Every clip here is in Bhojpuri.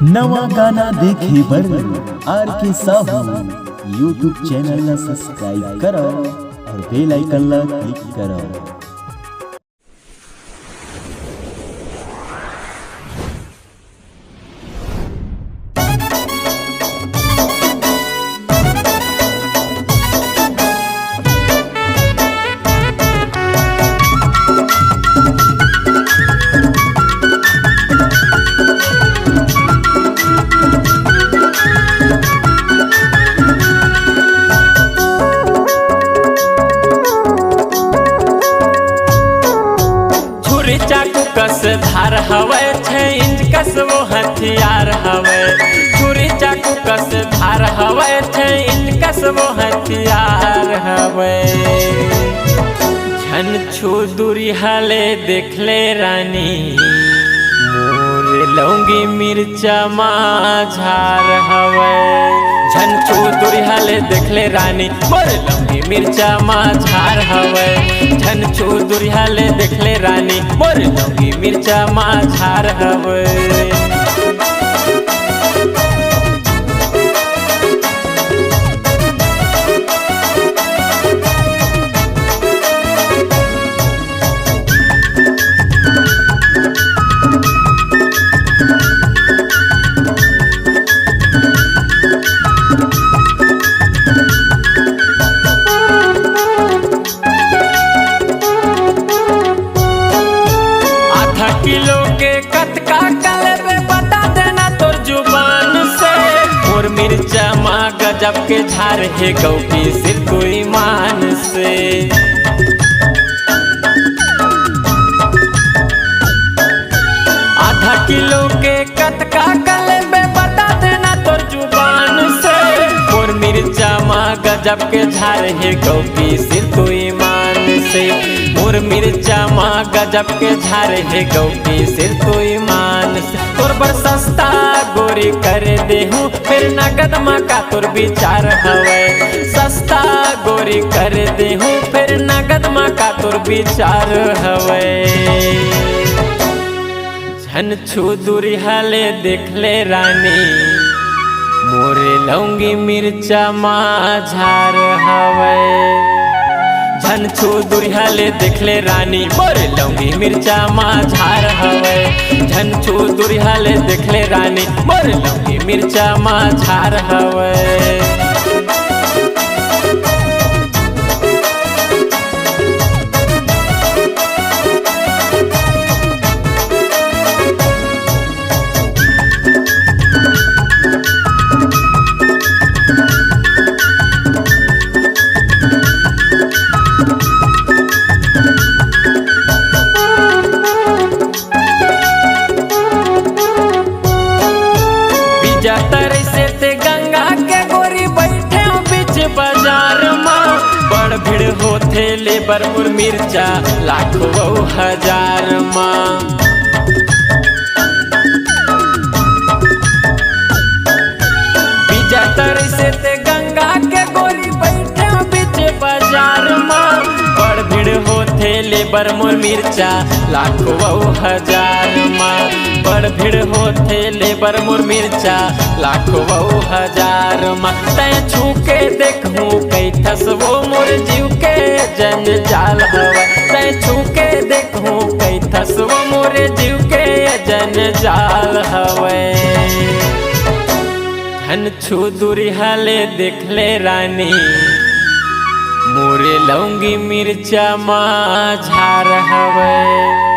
नवा गाना देखे बर आर के साहू यूट्यूब चैनल ला सब्सक्राइब करो और बेल आइकन ला क्लिक करो। चाकू कस धार हवे 6 इंच कस वो हथियार हवे। छुरी चाकू कस धार हवे 6 इंच कस वो हथियार हवे। झन छू दूरी हाले देख ले रानी मोर लौंगी मिर्चा माझार हवे। झन छू दूरी हाले देख ले रानी मोर लौंगी मिर्चा माझार हवे। झन छू दूरी हाले देख ले रानी मोर लौंगी मिर्चा माझार हवे। किलो के कतका कलबे बता देना तोर जुबान से। मोर मिर्चा माँ गजब के झार है गौ की सिर कोई मान से। आधा किलो के कतका कलबे बता देना तोर जुबान से। मोर मिर्चा माँ गजब के झार है गौ की सिर कोई मान से। मोर मिर्चा माँ गजब के झार है गौ की सिर तो ईमान से। तोर पर सस्ता गोरी कर देहूँ फिर नगद माँ का तोर विचार हवे। सस्ता गोरी कर देहूँ फिर नगद माँ का तोर विचार हवे। झन छू दूरी हाले देख ले रानी मोरे लौंगी मिर्चा माझार हवे। झन छू दूरी हाले देख ले रानी मोर लौंगी मिर्चा माझार हवे। झन छू दूरी हाले देख ले रानी मोर लौंगी मिर्चा माझार हवे। जातर से ते गंगा के गोरी बैठे बीच बाजार माँ। बड़ भीड़ होथे लेबर और मिर्चा लाखों हजार माँ। जातर से ते गंगा के गोरी बैठे बीच बाजार माँ। बड़ भीड़ होथे लेबर मोर मिर्चा लाखों हजार माँ। बड़ भीड़ होथे लेबर मोर मिर्चा लाखों हजार माँ। तय छू के देखूँ कैथस वो मोर जीव के जंजाल हवा। तय छू के देखूँ कैथस वो मोर जीव के जंजाल हवे। झन छू दूरी हाले देख ले रानी मोरे लौंगी मिर्चा माझार हवे।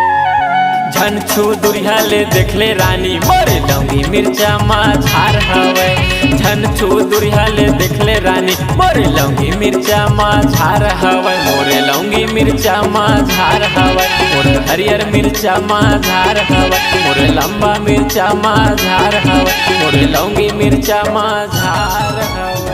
झन छू दूरी हाले देख ले रानी मोरे लौंगी मिर्चा माझार हवे। झन छू दूरी हाले देख ले रानी मोरे लौंगी मिर्चा माझार हवे। मोरे लौंगी मिर्चा माझार हवे। मोरे हरियर मिर्चा माझार हवे। मोरे लंबा मिर्चा माझार हवे। मोरे लौंगी मिर्चा माझार हवे।